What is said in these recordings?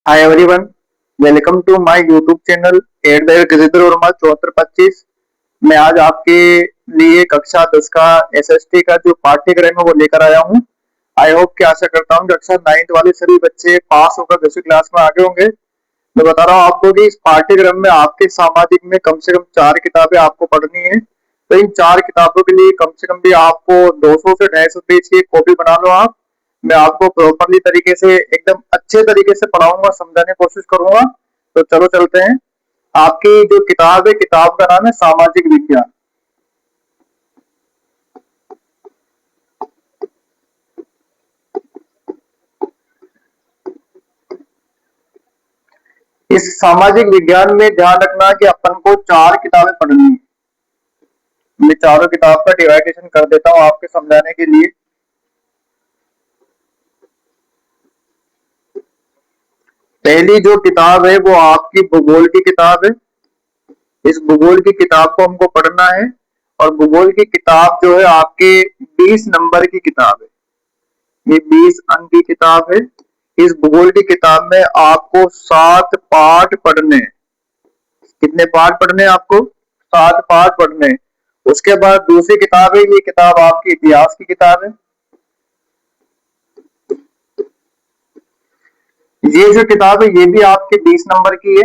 Hi everyone, welcome to my YouTube channel at the rate Gajendra Verma 7425। मैं आज आपके लिए कक्षा 10 का एसएसटी का जो पाठ्यक्रम है वो लेकर आया हूँ। आई होप कि आशा करता हूँ कक्षा 9th वाले सभी बच्चे पास होकर 10वीं क्लास में आगे होंगे। मैं बता रहा हूँ आपको कि इस पाठ्यक्रम में आपके सामाजिक में कम से कम 4 किताबें आपको पढ़नी है। तो इन 4 किताबों के लिए कम से कम भी आपको 200 से 250 पेज की एक कॉपी बना लो आप। मैं आपको प्रॉपरली तरीके से एकदम अच्छे तरीके से पढ़ाऊंगा, समझाने की कोशिश करूंगा। तो चलो चलते हैं। आपकी जो किताब है, किताब का नाम है सामाजिक विज्ञान। इस सामाजिक विज्ञान में ध्यान रखना कि अपन को 4 किताबें पढ़नी है। मैं चारों किताब का डिवाइडेशन कर देता हूँ आपके समझाने के लिए। पहली जो किताब है वो आपकी भूगोल की किताब है। इस भूगोल की किताब को हमको पढ़ना है। और भूगोल की किताब जो है आपके 20 नंबर की किताब है। ये 20 अंक की किताब है। इस भूगोल की किताब में आपको 7 पाठ पढ़ने हैं। कितने पाठ पढ़ने हैं आपको? 7 पाठ पढ़ने हैं। उसके बाद दूसरी किताब है, ये किताब आपकी इतिहास की किताब है। ये जो किताब है ये भी आपके 20 नंबर की है।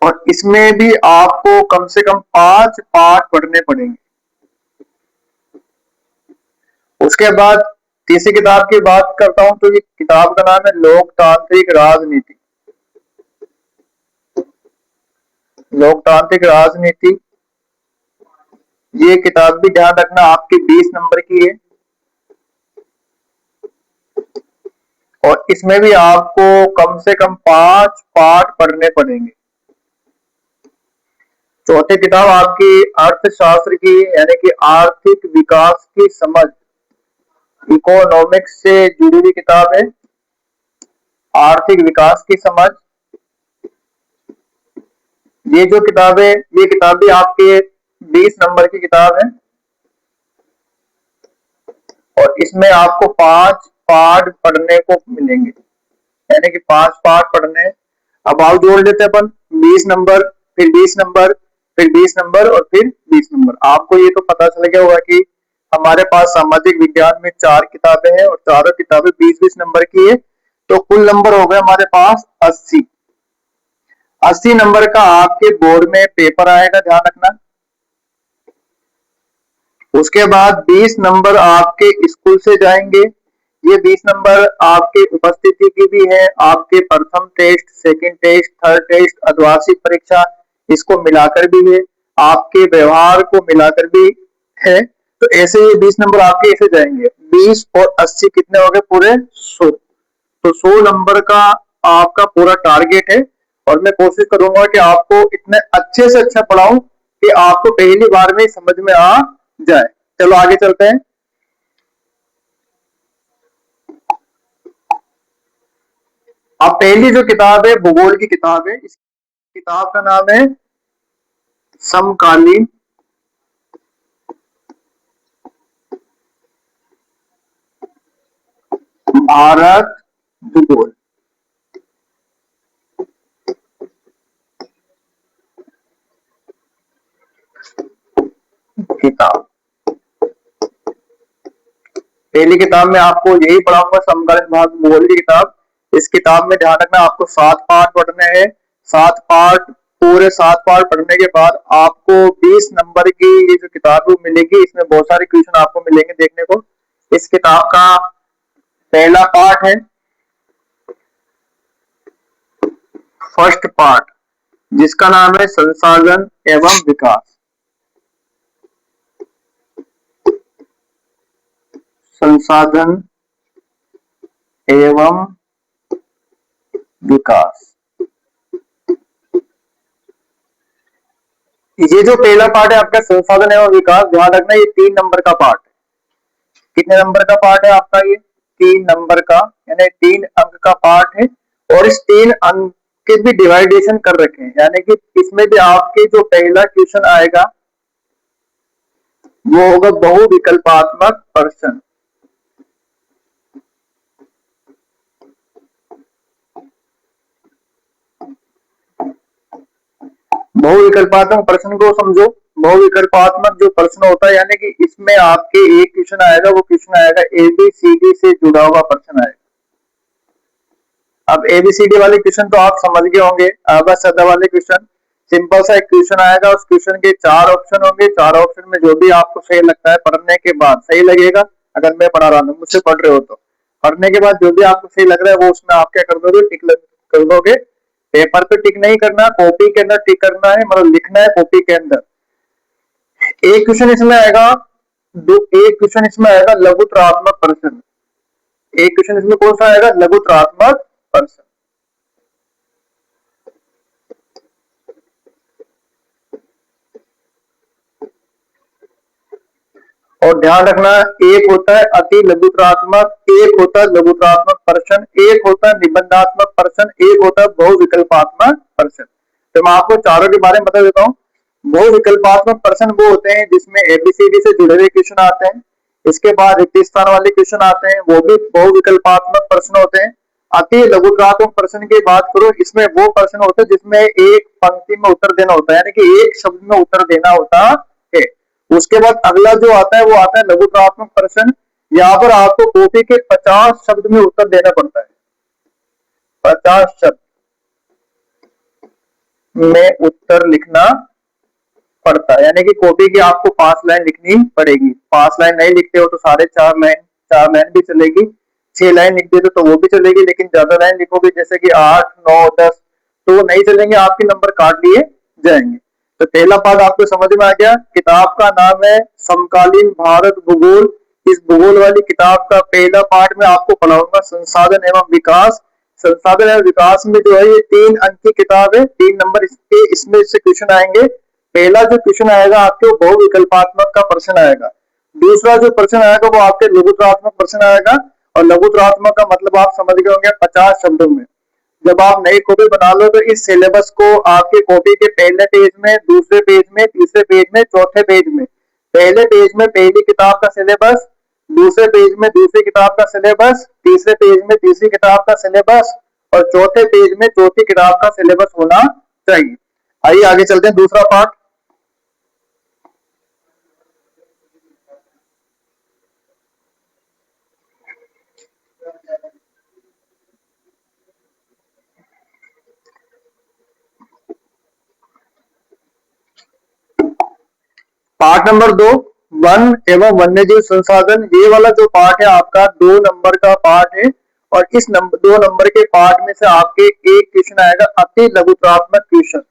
और इसमें भी आपको कम से कम 5 पाठ पढ़ने पड़ेंगे। उसके बाद तीसरी किताब की बात करता हूं तो ये किताब का नाम है लोकतांत्रिक राजनीति। लोकतांत्रिक राजनीति, ये किताब भी ध्यान रखना आपकी 20 नंबर की है। और इसमें भी आपको कम से कम 5 पाठ पढ़ने पड़ेंगे। चौथी किताब आपकी अर्थशास्त्र की, यानी कि आर्थिक विकास की समझ, इकोनॉमिक्स से जुड़ी हुई किताब है। आर्थिक विकास की समझ, ये जो किताब है ये किताब भी आपके 20 नंबर की किताब है। और इसमें आपको 5 पाठ पढ़ने को मिलेंगे, यानी कि 5 पाठ पढ़ने। अब आओ जोड़ लेते हैं अपन। 20 नंबर, फिर 20 नंबर, फिर 20 नंबर और फिर 20 नंबर। आपको ये तो पता चल गया होगा कि हमारे पास सामाजिक विज्ञान में 4 किताबें हैं और चारों किताबें 20-20 नंबर की है। तो कुल नंबर हो गए हमारे पास 80। 80 नंबर का आपके बोर्ड में पेपर आएगा, ध्यान रखना। उसके बाद 20 नंबर आपके स्कूल से जाएंगे। ये 20 नंबर आपके उपस्थिति की भी है, आपके प्रथम test, second test, third test, अर्धवार्षिक परीक्षा, इसको मिलाकर भी है, आपके व्यवहार को मिलाकर भी है। तो ऐसे ये 20 नंबर आपके ऐसे जाएंगे। 20 और 80 कितने हो गए? पूरे 100। तो 100 नंबर का आपका पूरा टारगेट है। और मैं कोशिश करूंगा कि आपको इतने अच्छे से अच्छा पढ़ाऊं कि आपको पहली बार में समझ में आ जाए। चलो आगे चलते हैं। अब पहली जो किताब है भूगोल की किताब है। इस किताब का नाम है समकालीन भारत भूगोल किताब। पहली किताब में आपको यही पढ़ाऊंगा, समकालीन भारत भूगोल की किताब। इस किताब में ध्यान रखना आपको 7 पाठ पढ़ने हैं। 7 पाठ, पूरे 7 पाठ पढ़ने के बाद आपको 20 नंबर की ये जो किताब मिलेगी, इसमें बहुत सारे क्वेश्चन आपको मिलेंगे देखने को। इस किताब का पहला पार्ट है फर्स्ट पार्ट, जिसका नाम है संसाधन एवं विकास। संसाधन एवं विकास, ये जो पहला पार्ट है आपका संसाधन एवं विकास, ध्यान रखना ये 3 नंबर का पार्ट है। कितने नंबर का पार्ट है आपका? ये 3 नंबर का, यानी 3 अंक का पार्ट है। और इस 3 अंक के भी डिवाइडेशन कर रखे हैं, यानी कि इसमें भी आपके जो पहला क्वेश्चन आएगा वो होगा बहुविकल्पात्मक प्रश्न। बहुविकल्पात्मक प्रश्न को समझो। बहुविकल्पात्मक जो प्रश्न होता है यानी कि इसमें आपके एक क्वेश्चन आएगा, वो क्वेश्चन आएगा एबीसीडी से जुड़ा हुआ प्रश्न आएगा। अब एबीसीडी वाले क्वेश्चन तो आप समझ गए होंगे। आधा सदा वाले क्वेश्चन सिंपल सा एक क्वेश्चन आएगा, उस क्वेश्चन के 4 ऑप्शन होंगे, 4 ऑप्शन में जो भी आपको सही लगता है पढ़ने के बाद सही लगेगा। अगर मैं पढ़ा रहा हूँ, मुझसे पढ़ रहे हो तो पढ़ने के बाद जो भी आपको सही लग रहा है वो उसमें आप क्या कर दोगे, टिक कर दोगे। पेपर पे टिक नहीं करना, कॉपी के अंदर टिक करना है, मतलब लिखना है कॉपी के अंदर। एक क्वेश्चन इसमें आएगा, एक क्वेश्चन इसमें आएगा लघुत्रात्मक प्रश्न। एक क्वेश्चन इसमें कौन सा आएगा, लघुत्रात्मक प्रश्न। और ध्यान रखना, एक होता है अति लघुत्रात्मक, एक होता है लघुत्रात्मक प्रश्न, एक होता है निबंधात्मक प्रश्न, एक होता है बहुविकल्पात्मक प्रश्न। तो मैं आपको चारों के बारे में बता देता हूँ। बहुविकल्पात्मक प्रश्न वो होते हैं जिसमें एबीसीडी से जुड़े हुए क्वेश्चन आते हैं। इसके बाद रिक्त स्थान वाले क्वेश्चन आते हैं, वो भी बहुविकल्पात्मक प्रश्न होते हैं। अति लघुत्रात्मक प्रश्न की बात करो, इसमें वो प्रश्न होते हैं जिसमें एक पंक्ति में उत्तर देना होता है, यानी कि एक शब्द में उत्तर देना होता है। उसके बाद अगला जो आता है वो आता है लघुत्रात्मक प्रश्न। यहाँ पर आपको कॉपी के 50 शब्द में उत्तर देना पड़ता है, 50 शब्द में उत्तर लिखना पड़ता है, यानी कि कॉपी की आपको 5 लाइन लिखनी पड़ेगी। 5 लाइन नहीं लिखते हो तो 4.5 लाइन, 4 लाइन भी चलेगी। 6 लाइन लिख देते तो वो भी चलेगी, लेकिन ज्यादा लाइन लिखोगे जैसे कि 8, 9, 10 तो वो नहीं चलेंगे, आपके नंबर काट लिए जाएंगे। तो पहला पार्ट आपको समझ में आ गया। किताब का नाम है समकालीन भारत भूगोल। इस भूगोल वाली किताब का पहला पार्ट में आपको पढ़ाऊंगा संसाधन एवं विकास। संसाधन एवं विकास में जो है ये 3 अंक की किताब है, 3 नंबर इसके इसमें से क्वेश्चन आएंगे। पहला जो क्वेश्चन आएगा आपके बहुविकल्पात्मक का प्रश्न आएगा। दूसरा जो प्रश्न आएगा वो आपके लघुत्रात्मक प्रश्न आएगा। और लघुत्रात्मक का मतलब आप समझ गए होंगे, 50 शब्दों में। जब आप नई कॉपी बना लो तो इस सिलेबस को आपके कॉपी के पहले पेज में, दूसरे पेज में, तीसरे पेज में, चौथे पेज में, पहले पेज में पहली किताब का सिलेबस, दूसरे पेज में दूसरी किताब का सिलेबस, तीसरे पेज में तीसरी किताब का सिलेबस और चौथे पेज में चौथी किताब का सिलेबस होना चाहिए। आइए आगे चलते हैं, दूसरा पार्ट। पार्ट नंबर 2, वन एवं वन्यजीव संसाधन। ये वाला जो पार्ट है आपका 2 नंबर का पार्ट है। और इस 2 नंबर के पार्ट में से आपके एक क्वेश्चन आएगा अति लघुत्रात्मक क्वेश्चन।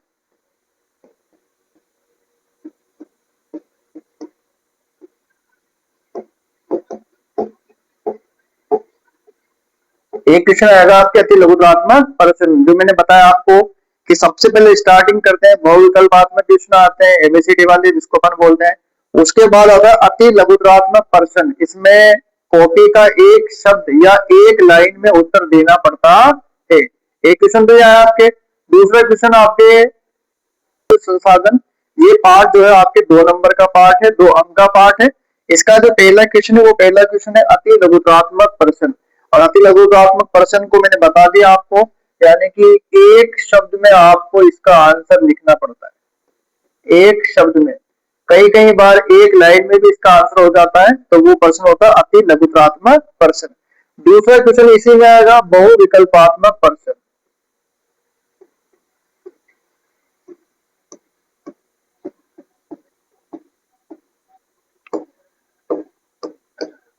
एक क्वेश्चन आएगा आपके अति लघुत्रात्मक प्रश्न, जो मैंने बताया आपको कि सबसे पहले स्टार्टिंग करते हैं बहुविकल्पात्मक क्वेश्चन आते हैं, एबीसीडी वाले जिसको अपन बोलते हैं। उसके बाद आता है अति लघुत्रात्मक प्रश्न। इसमें कॉपी का एक शब्द या एक लाइन में उत्तर देना पड़ता है। एक क्वेश्चन तो यह है आपके। दूसरा क्वेश्चन आपके संसाधन। ये पार्ट जो है आपके 2 नंबर का पार्ट है, 2 अंक का पार्ट है। इसका जो पहला क्वेश्चन है वो पहला क्वेश्चन है अति लघुत्रात्मक प्रश्न। और अति लघुत्रात्मक प्रश्न को मैंने बता दिया आपको, यानी कि एक शब्द में आपको इसका आंसर लिखना पड़ता है, एक शब्द में। कई कई बार एक लाइन में भी इसका आंसर हो जाता है, तो वो प्रश्न होता है अति लघुत्रात्मक प्रश्न। दूसरा क्वेश्चन इसी में आएगा बहुविकल्पात्मक प्रश्न।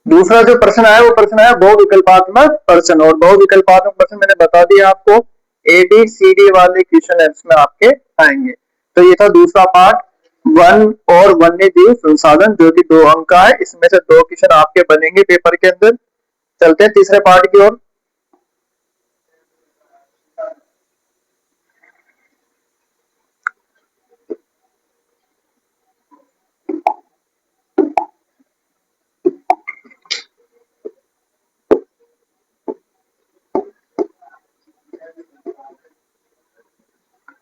दूसरा जो प्रश्न है वो प्रश्न है बहुविकल्पात्मक प्रश्न। और बहुविकल्पात्मक प्रश्न मैंने बता दिया आपको, एबीसीडी वाले क्वेश्चन इसमें आपके आएंगे। तो ये था दूसरा पार्ट, वन और वन्य जीव संसाधन, जो कि 2 अंक का है। इसमें से 2 क्वेश्चन आपके बनेंगे पेपर के अंदर। चलते हैं तीसरे पार्ट की ओर।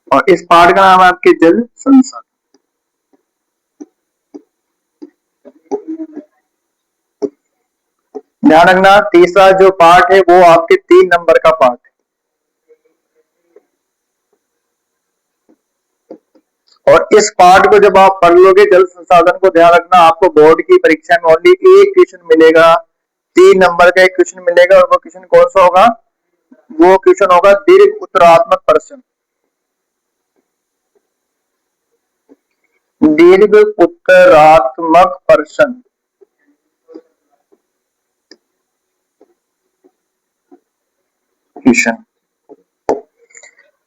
और इस पार्ट का नाम है आपके जल संसाधन। ध्यान रखना, तीसरा जो पार्ट है वो आपके 3 नंबर का पार्ट है। और इस पार्ट को जब आप पढ़ लोगे जल संसाधन को, ध्यान रखना आपको बोर्ड की परीक्षा में ओनली एक क्वेश्चन मिलेगा, 3 नंबर का एक क्वेश्चन मिलेगा, और वो क्वेश्चन कौन सा होगा? वो क्वेश्चन होगा दीर्घ उत्तरात्मक प्रश्न। दीर्घ उत्तरात्मक प्रश्न क्वेश्चन।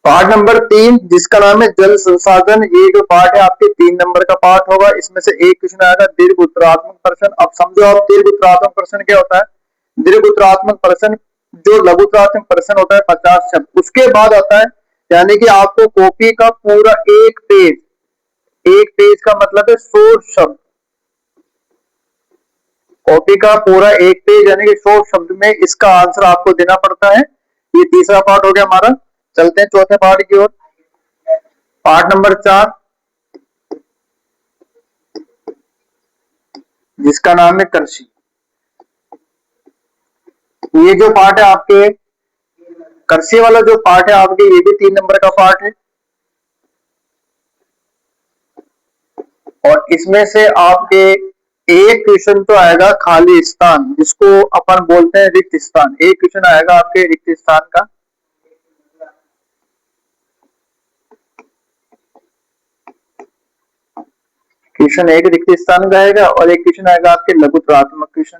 पार्ट नंबर 3 जिसका नाम है जल संसाधन, ये जो पार्ट है आपके 3 नंबर का पार्ट होगा। इसमें से एक क्वेश्चन आएगा दीर्घ उत्तरात्मक प्रश्न। अब समझो आप दीर्घ उत्तरात्मक प्रश्न क्या होता है। दीर्घ उत्तरात्मक प्रश्न जो लघु उत्तरात्मक प्रश्न होता है 50 शब्द, उसके बाद आता है, यानी कि आपको कॉपी का पूरा एक पेज का मतलब है 100 शब्द, कॉपी का पूरा एक पेज यानी कि 100 शब्द में इसका आंसर आपको देना पड़ता है। ये तीसरा पार्ट हो गया हमारा। चलते हैं चौथे पार्ट की ओर। पार्ट नंबर 4 जिसका नाम है कृषि। ये जो पार्ट है आपके, कृषि वाला जो पार्ट है आपके, ये भी 3 नंबर का पार्ट है। और इसमें से आपके एक क्वेश्चन तो आएगा खाली स्थान, जिसको अपन बोलते हैं रिक्त स्थान। एक क्वेश्चन आएगा आपके रिक्त स्थान का। क्वेश्चन एक रिक्त स्थान का आएगा और एक क्वेश्चन आएगा आपके लघु उत्तरात्मक क्वेश्चन।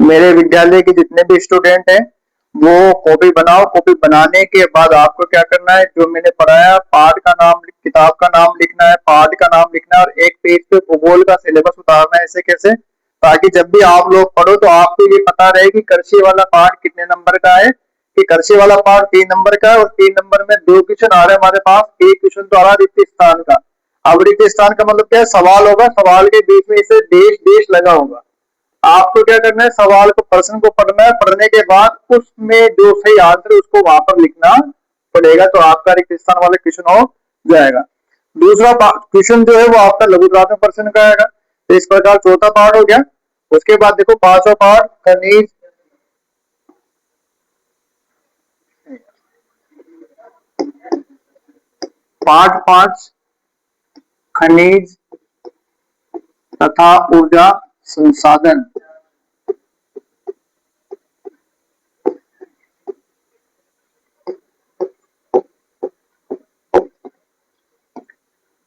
मेरे विद्यालय के जितने भी स्टूडेंट हैं वो कॉपी बनाओ। कॉपी बनाने के बाद आपको क्या करना है, जो मैंने पढ़ाया पाठ का नाम, किताब का नाम लिखना है, पाठ का नाम लिखना है, और एक पेज पे भूगोल का सिलेबस उतारना है। ऐसे कैसे? ताकि जब भी आप लोग पढ़ो तो आपको ये पता रहे कि कृषि वाला पाठ कितने नंबर का है। कि कृषि वाला पाठ 3 नंबर का है और 3 नंबर में 2 क्वेश्चन आ रहे हैं हमारे पास। एक क्वेश्चन तो आ रहा है रिक्त स्थान का। अब रिक्त स्थान का मतलब क्या है? सवाल होगा, सवाल के बीच में इसे देश देश लगा होगा। आपको क्या करना है, सवाल को, प्रश्न को पढ़ना है। पढ़ने के बाद उसमें जो सही आंसर है उसको वहां पर लिखना पड़ेगा, तो आपका रिक्त स्थान वाला क्वेश्चन हो जाएगा। दूसरा क्वेश्चन जो है वो आपका लघु प्राथमिक प्रश्न का आएगा। तो इस प्रकार चौथा पार्ट हो गया। उसके बाद देखो पांचवा पार्ट खनिज। पार्ट 5 खनिज तथा ऊर्जा संसाधन।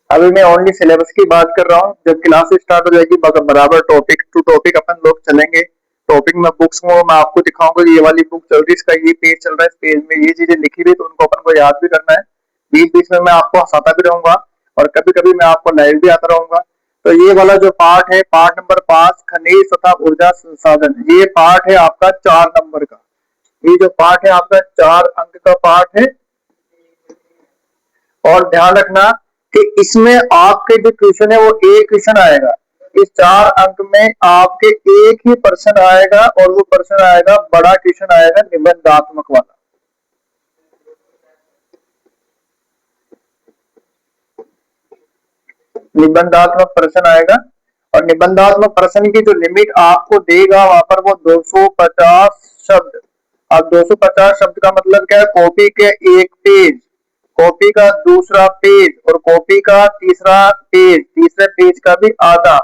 अभी मैं ओनली सिलेबस की बात कर रहा हूँ। जब क्लास स्टार्ट हो जाएगी बराबर टॉपिक टू टॉपिक अपन लोग चलेंगे। टॉपिक में बुक्स में मैं आपको दिखाऊंगा कि ये वाली बुक चल रही है, इसका ये पेज चल रहा है, इस पेज में ये चीजें लिखी हुई, तो उनको अपन को याद भी करना है। बीच बीच में मैं आपको हंसाता भी रहूंगा और कभी कभी मैं आपको लाइव भी आता रहूंगा। तो ये वाला जो पार्ट है, पार्ट नंबर 5 खनिज तथा ऊर्जा संसाधन, ये पार्ट है आपका 4 नंबर का। ये जो पार्ट है आपका 4 अंक का पार्ट है। और ध्यान रखना कि इसमें आपके जो क्वेश्चन है वो एक क्वेश्चन आएगा। इस 4 अंक में आपके एक ही प्रश्न आएगा और वो प्रश्न आएगा, बड़ा क्वेश्चन आएगा निबंधात्मक वाला। निबंधात्मक प्रश्न आएगा। और निबंधात्मक प्रश्न की जो लिमिट आपको देगा वहां पर वो 250 शब्द। अब 250 शब्द का मतलब क्या है? कॉपी के एक पेज, कॉपी का दूसरा पेज और कॉपी का तीसरा पेज, तीसरे पेज का भी आधा,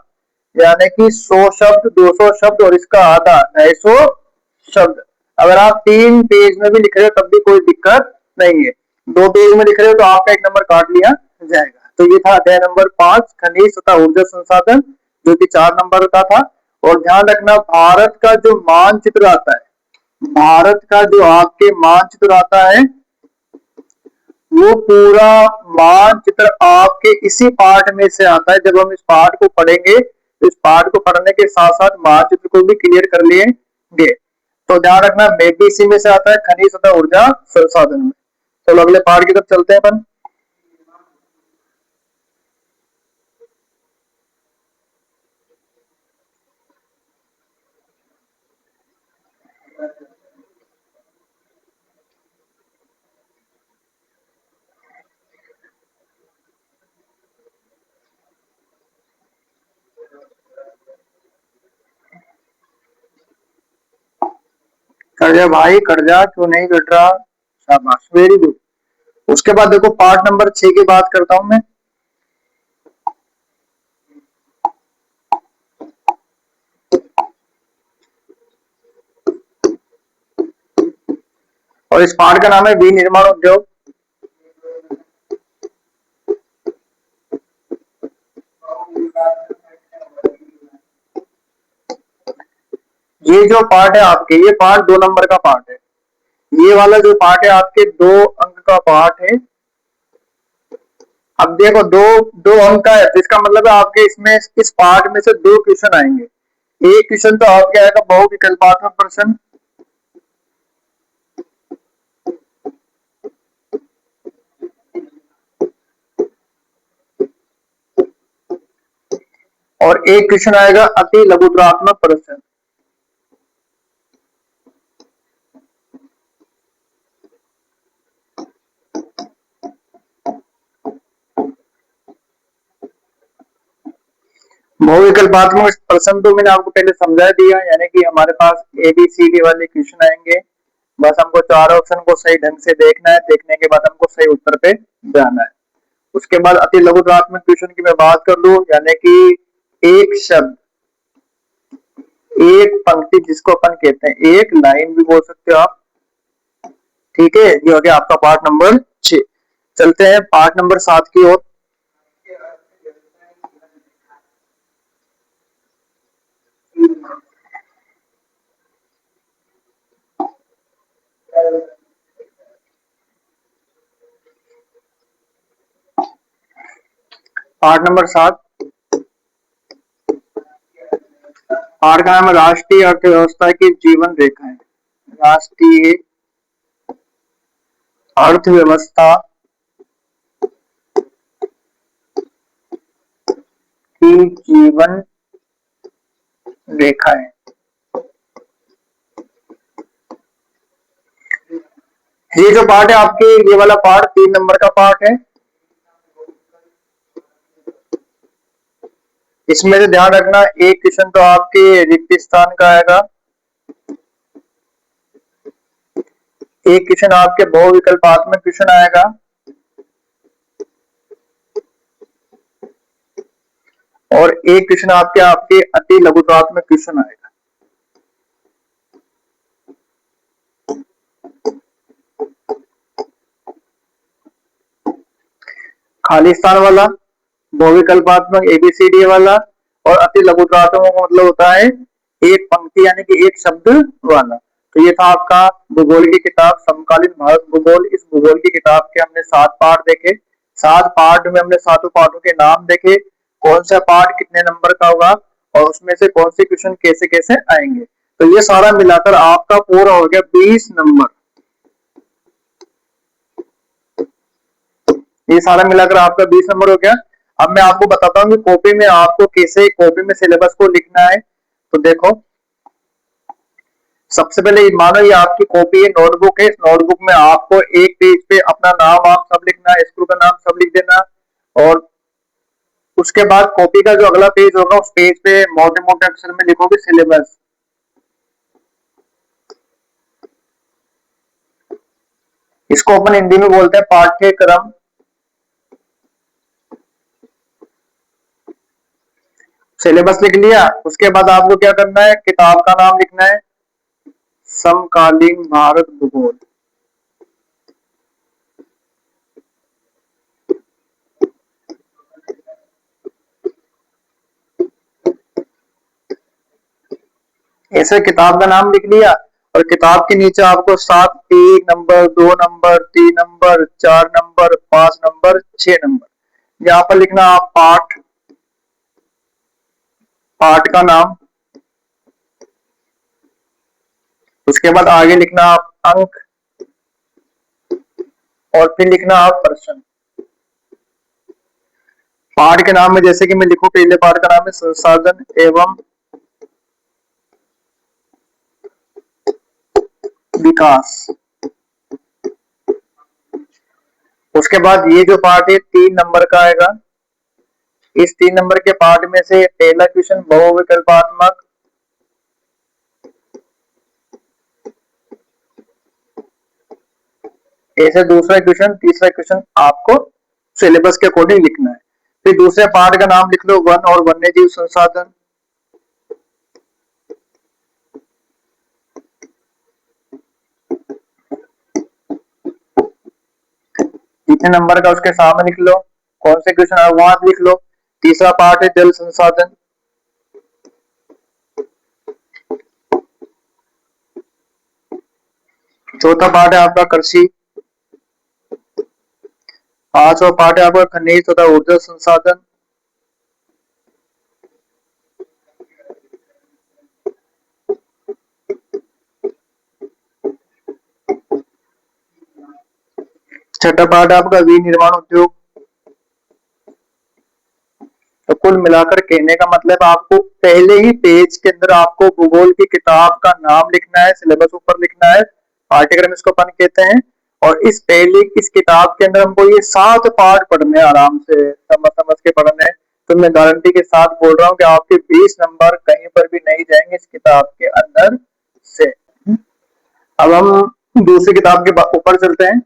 यानी कि 100 शब्द, 200 शब्द और इसका आधा 250 शब्द। अगर आप 3 पेज में भी लिख रहे हो तब भी कोई दिक्कत नहीं है। 2 पेज में लिख रहे हो तो आपका एक नंबर काट लिया जाएगा। तो ये था अध्याय नंबर 5 खनिज तथा ऊर्जा संसाधन, जो कि 4 नंबर का था। और ध्यान रखना भारत का जो मानचित्र आता है, भारत का जो आपके मानचित्र आता है, वो पूरा मानचित्र आपके इसी पार्ट में से आता है। जब हम इस पार्ट को पढ़ेंगे तो इस पार्ट को पढ़ने के साथ साथ मानचित्र को भी क्लियर कर लेंगे। तो ध्यान रखना मैं भी इसी में से आता है, खनिज तथा ऊर्जा संसाधन में। तो अगले पार्ट की तरफ चलते हैं अपन। कर जा भाई, कर जा, क्यों नहीं कट रहा? शाबाश, वेरी गुड। उसके बाद देखो पार्ट नंबर 6 की बात करता हूं मैं। और इस पार्ट का नाम है विनिर्माण उद्योग। ये जो पार्ट है आपके, ये पार्ट 2 नंबर का पार्ट है। ये वाला जो पार्ट है आपके 2 अंक का पार्ट है। अब देखो, दो 2 अंक का है, इसका मतलब है आपके इसमें इस पार्ट में से 2 क्वेश्चन आएंगे। एक क्वेश्चन तो आपके आएगा बहुविकल्पात्मक प्रश्न, और एक क्वेश्चन आएगा अति लघुत्तरात्मक प्रश्न। बहुविकल्पात्मक प्रश्न तो मैंने आपको पहले समझा दिया, यानी कि हमारे पास ABCD वाले क्वेश्चन आएंगे। बस हमको 4 ऑप्शन को सही ढंग से देखना है, देखने के बाद हमको सही उत्तर पे जाना है। उसके बाद अति लघुत्तरात्मक क्वेश्चन की मैं बात कर लूं, यानी कि एक शब्द, एक पंक्ति जिसको अपन कहते हैं, एक लाइन भी बोल सकते हो आप। ठीक है, ये हो गया आपका पार्ट नंबर 6। चलते हैं पार्ट नंबर 7 की ओर। पार्ट नंबर 7, पार्ट का नाम है राष्ट्रीय अर्थव्यवस्था की जीवन रेखाएं। राष्ट्रीय अर्थव्यवस्था की जीवन रेखाएं। ये जो पार्ट है आपके, ये वाला पार्ट 3 नंबर का पार्ट है। इसमें से ध्यान रखना, एक क्वेश्चन तो आपके रिक्त स्थान का आएगा, एक क्वेश्चन आपके बहुविकल्पात्मक क्वेश्चन आएगा, और एक क्वेश्चन आपके आपके अति लघुत्तरात्मक क्वेश्चन आएगा। खाली स्थान वाला, बहुविकल्पात्मक ABCD वाला, और अति लघुत्तरात्मक का मतलब होता है एक पंक्ति यानी कि एक शब्द वाला। तो ये था आपका भूगोल की किताब समकालीन भारत भूगोल। इस भूगोल की किताब के हमने 7 पार्ट देखे। 7 पार्ट में हमने 7 पार्टों के नाम देखे, कौन सा पार्ट कितने नंबर का होगा और उसमें से कौन से क्वेश्चन कैसे कैसे आएंगे। तो ये सारा मिलाकर आपका पूरा हो गया 20 नंबर। ये सारा मिलाकर आपका 20 नंबर हो गया। अब मैं आपको बताता हूँ कि कॉपी में आपको कैसे कॉपी में सिलेबस को लिखना है। तो देखो, सबसे पहले मानो ये आपकी कॉपी है, नोटबुक है। इस नोटबुक में आपको एक पेज पे अपना नाम आप सब लिखना है, स्कूल का नाम सब लिख देना। और उसके बाद कॉपी का जो अगला पेज होगा, उस पेज पे मोटे मोटे अक्षर में लिखोगे सिलेबस। इसको अपन हिंदी में बोलते हैं पाठ्यक्रम। सिलेबस लिख लिया, उसके बाद आपको क्या करना है, किताब का नाम लिखना है, समकालीन भारत भूगोल। ऐसे किताब का नाम लिख लिया, और किताब के नीचे आपको 7 1 number, 2 number, 3 number, 4 number, 5 number, 6 number, यहाँ पर लिखना आप पाठ, पाठ का नाम। उसके बाद आगे लिखना आप अंक, और फिर लिखना आप प्रश्न। पाठ के नाम में जैसे कि मैं लिखूं, पहले पाठ का नाम है संसाधन एवं विकास। उसके बाद ये जो पार्ट है 3 नंबर का आएगा। इस 3 नंबर के पार्ट में से पहला क्वेश्चन बहुविकल्पात्मक, ऐसे दूसरा क्वेश्चन, तीसरा क्वेश्चन आपको सिलेबस के अकॉर्डिंग लिखना है। फिर दूसरे पार्ट का नाम लिख लो, वन और वन्य जीव संसाधन। कितने नंबर का उसके सामने लिख लो, कौन से क्वेश्चन है वहां लिख लो। तीसरा पार्ट है जल संसाधन। चौथा पार्ट है आपका कृषि। पांचवा पार्ट है आपका खनिज तथा ऊर्जा संसाधन। छठा पार्ट है आपका विनिर्माण उद्योग। तो कुल मिलाकर कहने का मतलब आपको पहले ही पेज के अंदर आपको भूगोल की किताब का नाम लिखना है, सिलेबस ऊपर लिखना है, पाठ्यक्रम इसको अपन कहते हैं। और इस किताब के अंदर हमको ये 7 पार्ट पढ़ने हैं, आराम से समझ समझ के पढ़ने हैं। तो मैं गारंटी के साथ बोल रहा हूँ कि आपके 20 नंबर कहीं पर भी नहीं जाएंगे इस किताब के अंदर से। अब हम दूसरी किताब के ऊपर चलते हैं।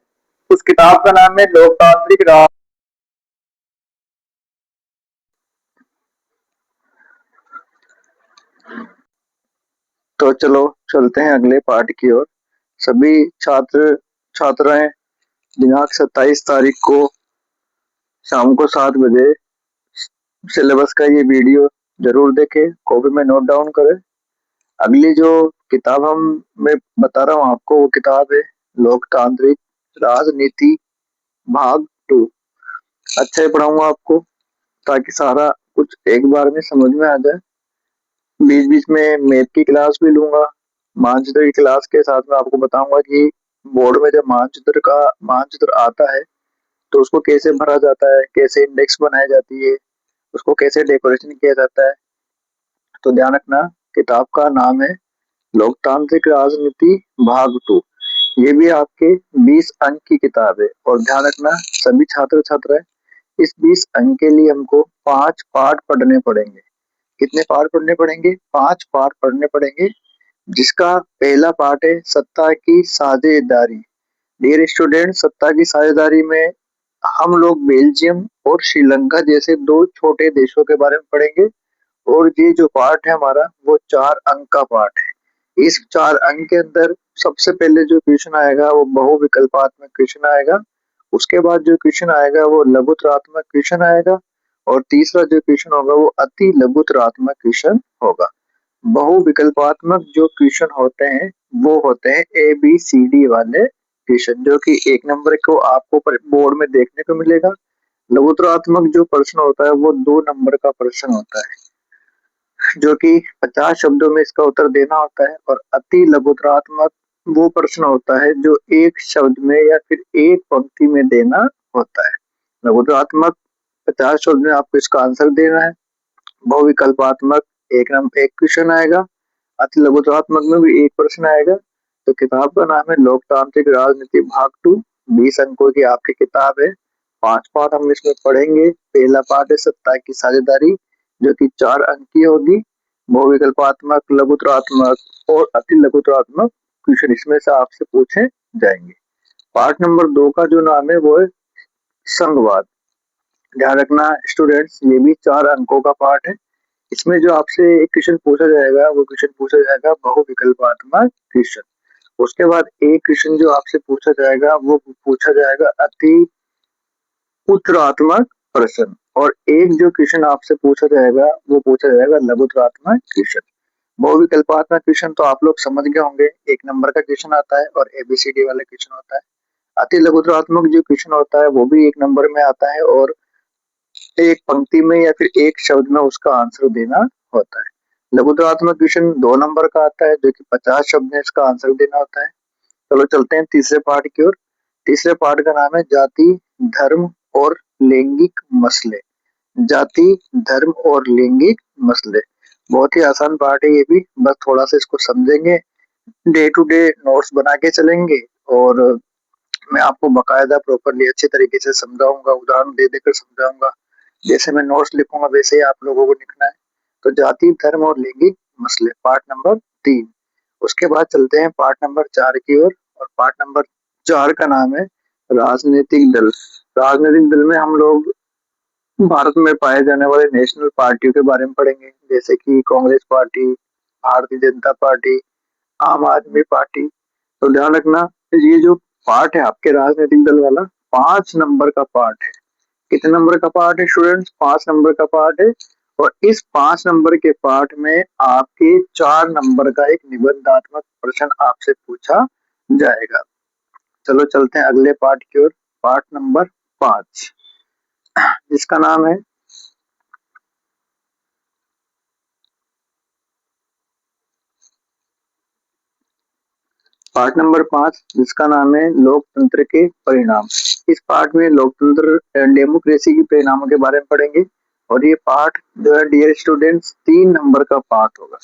उस किताब का नाम है लोकतांत्रिक राज। तो चलो चलते हैं अगले पार्ट की ओर। सभी छात्र छात्राएं दिनांक 27 तारीख को शाम को 7 बजे सिलेबस का ये वीडियो जरूर देखें, कॉपी में नोट डाउन करें। अगली जो किताब मैं बता रहा हूँ आपको, वो किताब है लोकतांत्रिक राजनीति भाग 2। अच्छे पढ़ाऊंगा आपको ताकि सारा कुछ एक बार में समझ में आ जाए। बीच बीच में मैथ की क्लास भी लूंगा। मानचित्र की क्लास के साथ में आपको बताऊंगा कि बोर्ड में जब मानचित्र आता है तो उसको कैसे भरा जाता है, कैसे इंडेक्स बनाई जाती है, उसको कैसे डेकोरेशन किया जाता है। तो ध्यान रखना, किताब का नाम है लोकतांत्रिक राजनीति भाग 2। ये भी आपके 20 अंक की किताब है। और ध्यान रखना सभी छात्र छात्राएं, इस 20 अंक के लिए हमको 5 पाठ पढ़ने पड़ेंगे। कितने पाठ पढ़ने पड़ेंगे? 5 पाठ पढ़ने पड़ेंगे। जिसका पहला पार्ट है सत्ता की साझेदारी। डियर स्टूडेंट, सत्ता की साझेदारी में हम लोग बेल्जियम और श्रीलंका जैसे 2 छोटे देशों के बारे में पढ़ेंगे। और ये जो पार्ट है हमारा, वो 4 अंक का पार्ट है। इस 4 अंक के अंदर सबसे पहले जो क्वेश्चन आएगा वो बहुविकल्पात्मक क्वेश्चन आएगा। उसके बाद जो क्वेश्चन आएगा वो लघुतरात्मक क्वेश्चन आएगा। और तीसरा जो क्वेश्चन होगा वो अति लघुतरात्मक क्वेश्चन होगा। बहुविकल्पात्मक जो क्वेश्चन होते हैं वो होते हैं ए बी सी डी वाले क्वेश्चन, जो कि 1 नंबर को आपको बोर्ड में देखने को मिलेगा। लघुतरात्मक जो प्रश्न होता है वो 2 नंबर का प्रश्न होता है, जो कि 50 शब्दों में इसका उत्तर देना होता है। और अति लघुतरात्मक वो प्रश्न होता है जो 1 शब्द में या फिर 1 पंक्ति में देना होता है। लघुतरात्मक 50 शब्द में आपको इसका आंसर देना है। बहुविकल्पात्मक एक क्वेश्चन आएगा। अति लघुतरात्मक में भी 1 प्रश्न आएगा। तो किताब का नाम है लोकतांत्रिक राजनीति भाग 2। 20 अंकों की आपकी किताब है। 5 पाठ हम इसमें पढ़ेंगे। पहला पाठ है सत्ता की साझेदारी, जो कि 4 अंक की होगी। बहुविकल्पात्मक, लघुतरात्मक और अति लघुतरात्मक क्वेश्चन इसमें से आपसे पूछे जाएंगे। पार्ट नंबर 2 का जो नाम है वो है संघवाद। ध्यान रखना स्टूडेंट्स, ये भी 4 अंकों का पार्ट है। इसमें जो आपसे एक क्वेश्चन पूछा जाएगा वो क्वेश्चन पूछा जाएगा बहुविकल्पात्मक क्वेश्चन। उसके बाद एक क्वेश्चन जो आपसे पूछा जाएगा वो पूछा जाएगा अति उत्तरात्मक प्रश्न। और एक जो क्वेश्चन आपसे पूछा जाएगा वो पूछा जाएगा लघुतरात्मक क्वेश्चन। बहुविकल्पात्मक क्वेश्चन तो आप लोग समझ गए होंगे, 1 नंबर का क्वेश्चन आता है और एबीसीडी वाला क्वेश्चन होता है। अति लघुतरात्मक जो क्वेश्चन होता है वो भी 1 नंबर में आता है और एक पंक्ति में या फिर 1 शब्द में उसका आंसर देना होता है। लघुतरात्मक क्वेश्चन 2 नंबर का आता है, जो कि 50 शब्द में इसका आंसर देना होता है। चलो चलते हैं तीसरे पार्ट की ओर। तीसरे पार्ट का नाम है जाति, धर्म और लैंगिक मसले। जाति, धर्म और लैंगिक मसले बहुत ही आसान पार्ट है ये भी। बस थोड़ा सा इसको समझेंगे, डे टू डे नोट्स बना के चलेंगे। और मैं आपको बकायदा प्रॉपरली अच्छे तरीके से समझाऊंगा, उदाहरण दे देकर समझाऊंगा। जैसे मैं नोट्स लिखूंगा वैसे ही आप लोगों को लिखना है। तो जाति, धर्म और लैंगिक मसले पार्ट नंबर 3। उसके बाद चलते हैं पार्ट नंबर 4 की ओर। और पार्ट नंबर 4 का नाम है राजनीतिक दल। राजनीतिक दल में हम लोग भारत में पाए जाने वाले नेशनल पार्टियों के बारे में पढ़ेंगे, जैसे कि कांग्रेस पार्टी, भारतीय जनता पार्टी, आम आदमी पार्टी। तो ध्यान रखना, ये जो पार्ट है आपके राजनीतिक दल वाला, 5 नंबर का पार्ट है। कितने नंबर का पार्ट है स्टूडेंट्स? 5 नंबर का पार्ट है। और इस 5 नंबर के पार्ट में आपके 4 नंबर का एक निबंधात्मक प्रश्न आपसे पूछा जाएगा। चलो चलते हैं अगले पार्ट की ओर। पार्ट नंबर 5, जिसका नाम है पार्ट नंबर 5, जिसका नाम है लोकतंत्र के परिणाम। इस पार्ट में लोकतंत्र डेमोक्रेसी के परिणामों के बारे में पढ़ेंगे। और ये पार्ट जो है डियर स्टूडेंट्स 3 नंबर का पार्ट होगा।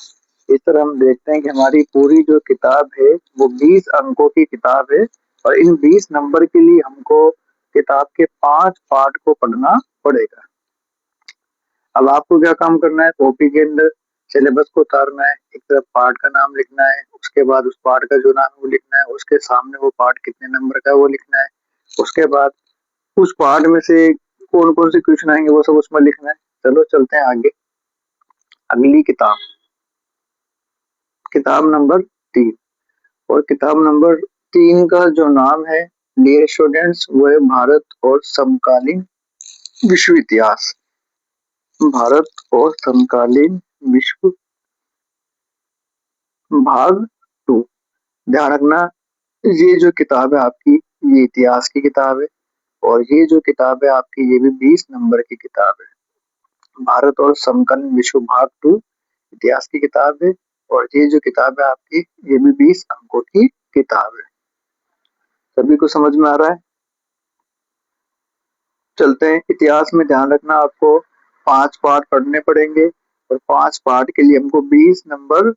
इस तरह हम देखते हैं कि हमारी पूरी जो किताब है वो 20 अंकों की किताब है। और इन 20 नंबर के लिए हमको किताब के 5 पार्ट को पढ़ना पड़ेगा। अब आपको क्या काम करना है? कॉपी के अंदर सिलेबस को उतारना है, एक तरफ पार्ट का नाम लिखना है, उसके बाद उस पार्ट का जो नाम है वो लिखना है, उसके सामने वो पार्ट कितने नंबर का है वो लिखना है, उसके बाद उस पार्ट में से कौन कौन से क्वेश्चन आएंगे वो सब उसमें लिखना है। चलो चलते हैं आगे। अगली किताब, किताब नंबर 3। और किताब नंबर 3 का जो नाम है डियर स्टूडेंट्स वो है भारत और समकालीन विश्व इतिहास। भारत और समकालीन विश्व भाग 2। ध्यान रखना, ये जो किताब है आपकी, ये इतिहास की किताब है। और ये जो किताब है आपकी, ये भी 20 नंबर की किताब है। भारत और समकालीन विश्व भाग 2 इतिहास की किताब है। और ये जो किताब है आपकी, ये भी 20 अंकों की किताब है। सभी को समझ में आ रहा है? चलते हैं इतिहास में। ध्यान रखना, आपको 5 पार्ट पढ़ने पड़ेंगे। और 5 पार्ट के लिए हमको 20 नंबर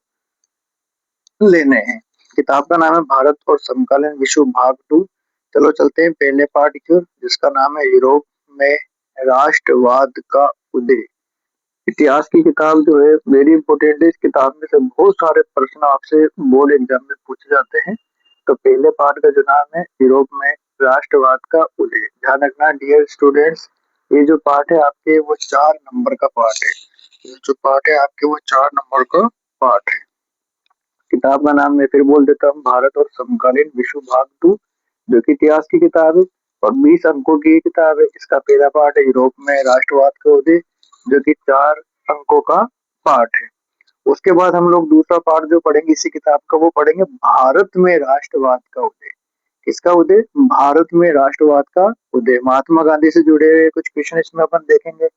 लेने हैं। किताब का नाम है भारत और समकालीन विश्व भाग 2। चलो चलते हैं पहले पार्ट की ओर, जिसका नाम है यूरोप में राष्ट्रवाद का उदय। इतिहास की किताब जो है वेरी इंपॉर्टेंट है। इस किताब में से बहुत सारे प्रश्न आपसे बोर्ड एग्जाम में पूछे जाते हैं। तो पहले पार्ट का जो नाम है यूरोप में राष्ट्रवाद का उदय। ध्यान रखना डियर स्टूडेंट्स, ये जो पार्ट है आपके वो 4 नंबर का पार्ट है। ये जो पार्ट है आपके वो 4 नंबर का पार्ट है। किताब का नाम मैं फिर बोल देता हूँ, भारत और समकालीन विश्व भाग 2, जो कि इतिहास की किताब है और 20 अंकों की किताब है। इसका पहला पार्ट है यूरोप में राष्ट्रवाद का उदय, जो कि 4 अंकों का पार्ट है। उसके बाद हम लोग दूसरा पार्ट जो पढ़ेंगे इसी किताब का, वो पढ़ेंगे भारत में राष्ट्रवाद का उदय। किसका उदय? भारत में राष्ट्रवाद का उदय। महात्मा गांधी से जुड़े हुए कुछ क्वेश्चन इसमें अपन देखेंगे।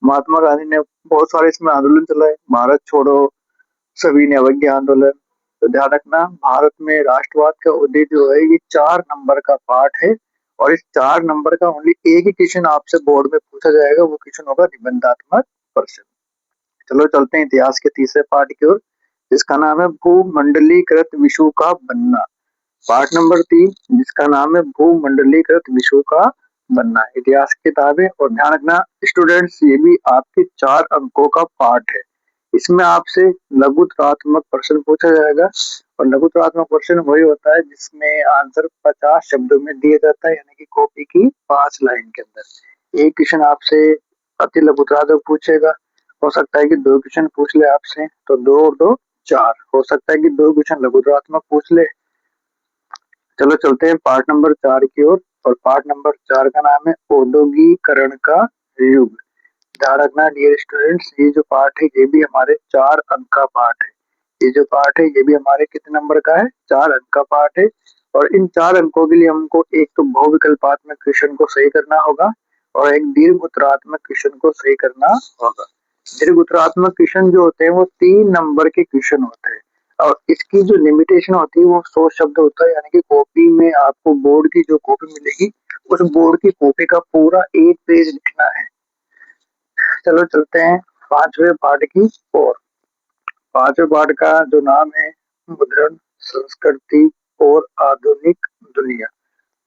महात्मा गांधी ने बहुत सारे इसमें आंदोलन चलाए, भारत छोड़ो, सविनय अवज्ञा आंदोलन। तो ध्यान रखना, भारत में राष्ट्रवाद का उदय जो है ये 4 नंबर का पार्ट है। और इस 4 नंबर का ओनली एक ही क्वेश्चन आपसे बोर्ड में पूछा जाएगा, वो क्वेश्चन होगा निबंधात्मक प्रश्न। चलो चलते हैं इतिहास के तीसरे पार्ट की ओर, जिसका नाम है भूमंडलीकृत विश्व का बनना। पार्ट नंबर 3, जिसका नाम है भूमंडलीकृत विश्व का बनना। इतिहास की किताब है। और ध्यान रखना स्टूडेंट्स, ये भी आपके 4 अंकों का पार्ट है। इसमें आपसे लघुत्रात्मक प्रश्न पूछा जाएगा। और लघुत्रात्मक प्रश्न वही होता है जिसमें आंसर 50 शब्दों में दिया जाता है, यानी कि कॉपी की 5 लाइन के अंदर। एक क्वेश्चन आपसे अति लघुत्रात्मक पूछेगा। हो सकता है कि 2 क्वेश्चन पूछ ले आपसे, तो 2 और 2 4। हो सकता है कि 2 क्वेश्चन लघुत्रात्मक पूछ ले। चलो चलते हैं पार्ट नंबर 4 की ओर। और पार्ट नंबर 4 का नाम है औद्योगिकरण का युग। ध्यान रखना डियर स्टूडेंट्स, ये जो पार्ट है ये भी हमारे 4 अंक का पार्ट है। ये जो पार्ट है ये भी हमारे कितने नंबर का है? 4 अंक का पार्ट है। और इन 4 अंकों के लिए हमको एक तो बहुविकल्पात्मक क्वेश्चन को सही करना होगा और एक दीर्घ उत्तरात्मक क्वेश्चन को सही करना होगा। दीर्घ उत्तरात्मक क्वेश्चन जो होते हैं वो 3 नंबर के क्वेश्चन होते हैं। और इसकी जो लिमिटेशन होती है वो 100 शब्द होता है, यानी कि कॉपी में आपको बोर्ड की जो कॉपी मिलेगी उस बोर्ड की कॉपी का पूरा एक पेज लिखना है। चलो चलते हैं 5वें पार्ट की ओर। 5वें पार्ट का जो नाम है मुद्रण, संस्कृति और आधुनिक दुनिया।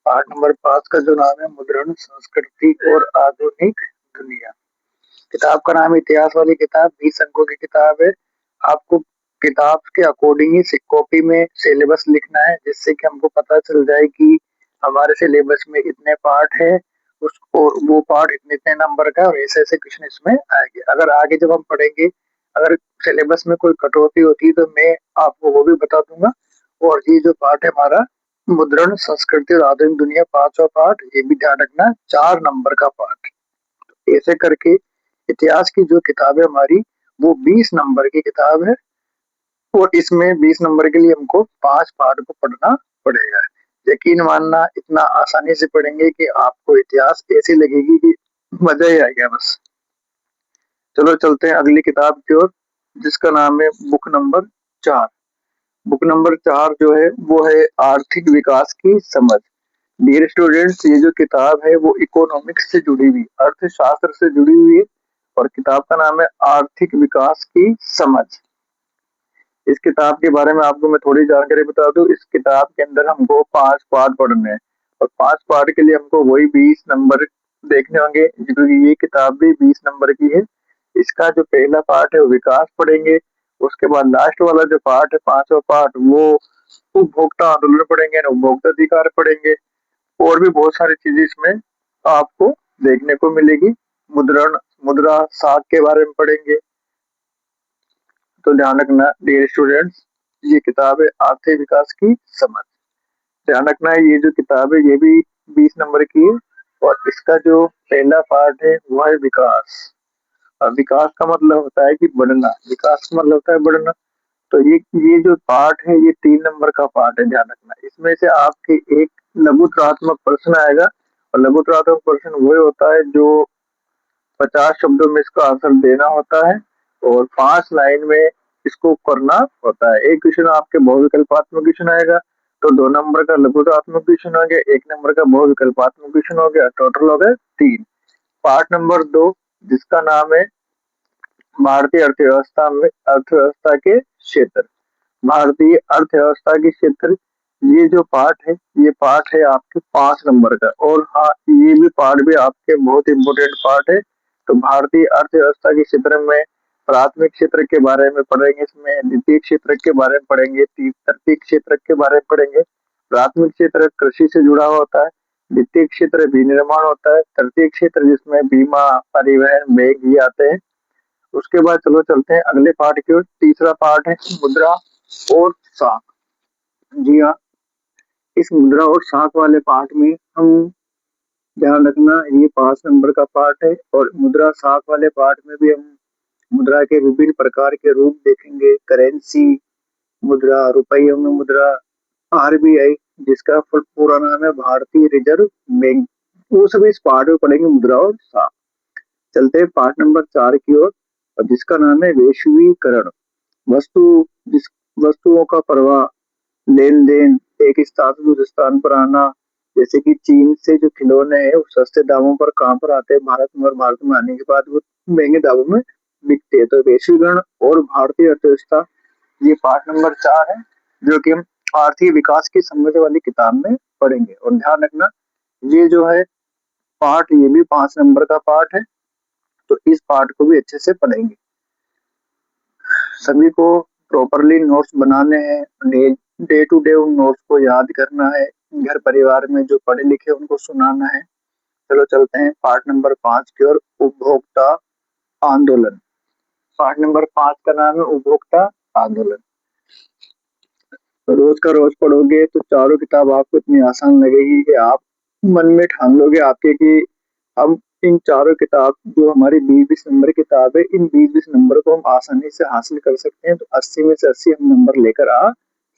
पार्ट नंबर 5 का जो नाम है मुद्रण, संस्कृति और आधुनिक दुनिया। किताब का नाम है इतिहास वाली किताब, 20 अंकों की किताब है। आपको किताब के अकॉर्डिंग ही कॉपी में सिलेबस लिखना है, जिससे कि हमको पता चल जाए कि हमारे सिलेबस में इतने पार्ट है उस और वो पार्ट इतने इतने नंबर का है और ऐसे ऐसे क्वेश्चन इसमें आएंगे। अगर आगे जब हम पढ़ेंगे, अगर सिलेबस में कोई कटौती होती है तो मैं आपको वो भी बता दूंगा। और ये जो पार्ट है हमारा मुद्रण, संस्कृति और आधुनिक दुनिया, पांचवा पार्ट, ये भी ध्यान रखना, 4 नंबर का पार्ट। ऐसे करके इतिहास की जो किताब है हमारी, वो 20 नंबर की किताब है। और इसमें 20 नंबर के लिए हमको 5 पार्ट को पढ़ना पड़ेगा। यकीन मानना, इतना आसानी से पढ़ेंगे कि आपको इतिहास ऐसी लगेगी कि मजा ही आ गया बस। चलो चलते हैं अगली किताब की ओर, जिसका नाम है बुक नंबर 4। बुक नंबर 4 जो है वो है आर्थिक विकास की समझ। डियर स्टूडेंट्स, ये जो किताब है वो इकोनॉमिक्स से जुड़ी हुई, अर्थशास्त्र से जुड़ी हुई है। और किताब का नाम है आर्थिक विकास की समझ। इस किताब के बारे में आपको मैं थोड़ी जानकारी बता दूं। इस किताब के अंदर हमको 5 पार्ट पढ़ने हैं और 5 पार्ट के लिए हमको वही 20 नंबर देखने होंगे, क्योंकि ये किताब भी 20 नंबर की है। इसका जो पहला पार्ट है वो विकास पढ़ेंगे। उसके बाद लास्ट वाला जो पार्ट है, 5वां पार्ट, वो उपभोक्ता आंदोलन पढ़ेंगे, उपभोक्ता अधिकार पढ़ेंगे। और भी बहुत सारी चीजें इसमें आपको देखने को मिलेगी। मुद्रण, मुद्रा साख के बारे में पढ़ेंगे। तो ध्यान रखना डियर स्टूडेंट्स, ये किताब है आर्थिक विकास की समझ। ध्यान रखना है ये जो किताब है ये भी 20 नंबर की है। और इसका जो पहला पार्ट है वो है विकास। और विकास का मतलब होता है कि बढ़ना, विकास का मतलब होता है बढ़ना। तो ये जो पार्ट है ये 3 नंबर का पार्ट है। ध्यान रखना, इसमें से आपके एक लघुत्रात्मक प्रश्न आएगा। और लघुत्रात्मक प्रश्न वो होता है जो 50 शब्दों में इसका आंसर देना होता है और 5 लाइन में इसको करना होता है। एक क्वेश्चन आपके बहुविकल्पात्मक क्वेश्चन आएगा, तो 2 नंबर का लघुत्मक क्वेश्चन हो गया, 1 नंबर का बहुविकल्पात्मक क्वेश्चन हो गया, टोटल हो गए 3। पार्ट नंबर 2, जिसका नाम है भारतीय अर्थव्यवस्था में, अर्थव्यवस्था के क्षेत्र। भारतीय अर्थव्यवस्था के क्षेत्र, ये जो पार्ट है ये पार्ट है आपके 5 नंबर का। और हाँ, ये भी पार्ट भी आपके बहुत इंपोर्टेंट पार्ट है। तो भारतीय अर्थव्यवस्था के क्षेत्र में प्राथमिक क्षेत्र के बारे में पढ़ेंगे, इसमें द्वितीय क्षेत्र के बारे में पढ़ेंगे, तृतीय क्षेत्र के बारे में पढ़ेंगे। प्राथमिक क्षेत्र कृषि से जुड़ा होता है, द्वितीय क्षेत्र विनिर्माण होता है, तृतीय क्षेत्र जिसमें बीमा, परिवहन, बैंक ये आते हैं। उसके बाद चलो चलते हैं अगले पार्ट की ओर। तीसरा पार्ट है मुद्रा और साख। जी हाँ, इस मुद्रा और साख वाले पार्ट में हम, ध्यान रखना, ये 5 नंबर का पार्ट है। और मुद्रा साख वाले पार्ट में भी हम मुद्रा के विभिन्न प्रकार के रूप देखेंगे। करेंसी मुद्रा, रुपयों में मुद्रा, आरबीआई जिसका पूरा नाम है भारतीय रिजर्व बैंक, वो सब इस पार्ट में पढ़ेंगे, मुद्रा और साख। चलते हैं पार्ट नंबर 4 की ओर, और जिसका नाम है वैश्वीकरण। वस्तु, जिस वस्तुओं का प्रवाह, लेन देन, एक स्थान से दूसरे स्थान पर आना। जैसे कि चीन से जो खिलौने हैं वो सस्ते दामों पर कहाँ पर आते हैं, भारत में, और भारत में आने के बाद वो महंगे दामों में बिकते हैं। तो वैश्वीकरण और भारतीय अर्थव्यवस्था, ये पार्ट नंबर 4 है, जो कि हम आर्थिक विकास की समझ वाली किताब में पढ़ेंगे। और ध्यान रखना, ये जो है पार्ट, ये भी 5 नंबर का पार्ट है। तो इस पार्ट को भी अच्छे से पढ़ेंगे। सभी को प्रॉपरली नोट्स बनाने हैं, डे टू डे उन नोट्स को याद करना है, घर परिवार में जो पढ़े लिखे उनको सुनाना है। चलो चलते हैं पार्ट नंबर 5 की ओर, उपभोक्ता आंदोलन। पार्ट नंबर 5 का नाम है उपभोक्ता आंदोलन। तो रोज का रोज पढ़ोगे तो चारों किताब आपको इतनी आसान लगेगी कि आप मन में ठान लोगे आपके कि हम इन चारों किताब, जो हमारी 20-20 नंबर किताब है, इन 20-20 नंबर को हम आसानी से हासिल कर सकते हैं। तो 80 में से 80 हम नंबर लेकर आ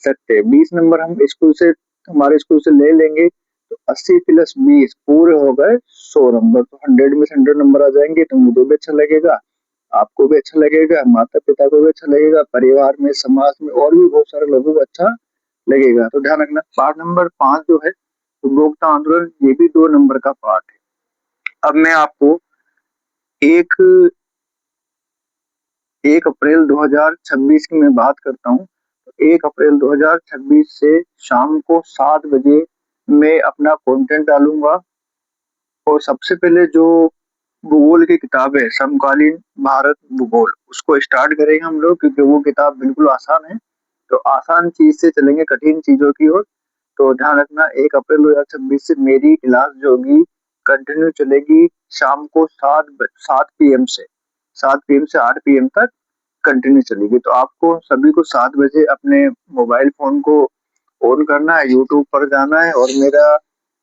सकते हैं। 20 नंबर हम स्कूल से, हमारे स्कूल से ले लेंगे तो 80 + 20 पूरे हो गए 100 नंबर। तो 100 में से 100 नंबर आ जाएंगे तो मुझे भी अच्छा लगेगा, आपको भी अच्छा लगेगा, माता पिता को भी अच्छा लगेगा, परिवार में, समाज में और भी बहुत सारे लोगों को अच्छा लगेगा। तो ध्यान रखना, पार्ट नंबर 5 जो है उपभोक्ता आंदोलन, ये भी 2 नंबर का पार्ट है। अब मैं आपको एक 1 अप्रैल 2026 की मैं बात करता हूँ। 1 अप्रैल 2026 से शाम को 7 बजे मैं अपना कंटेंट डालूंगा। और सबसे पहले जो भूगोल की किताब है, समकालीन भारत भूगोल, उसको स्टार्ट करेंगे हम लोग, क्योंकि वो किताब बिल्कुल आसान है। तो आसान चीज से चलेंगे कठिन चीजों की ओर। तो ध्यान रखना 1 अप्रैल 2026 से मेरी क्लास जो होगी कंटिन्यू चलेगी शाम को 7 पीएम से 7 पीएम से 8 पीएम तक कंटिन्यू चलेगी। तो आपको सभी को 7 बजे अपने मोबाइल फ़ोन को ऑन करना है, यूट्यूब पर जाना है और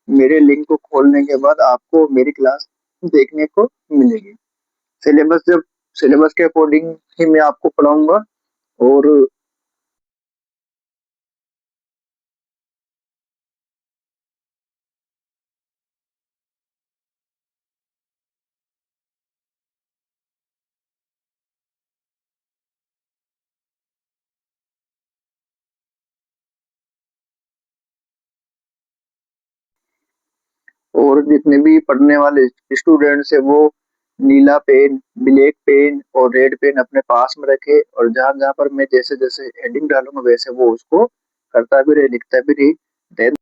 मेरे लिंक को खोलने के बाद आपको मेरी क्लास देखने को मिलेगी। जब सिलेबस के अकॉर्डिंग ही मैं आपको पढ़ाऊँगा और जितने भी पढ़ने वाले स्टूडेंट्स हैं वो नीला पेन, ब्लैक पेन और रेड पेन अपने पास में रखे और जहाँ-जहाँ पर मैं जैसे-जैसे हेडिंग डालूँगा वैसे वो उसको करता भी रहे, लिखता भी रहे। देन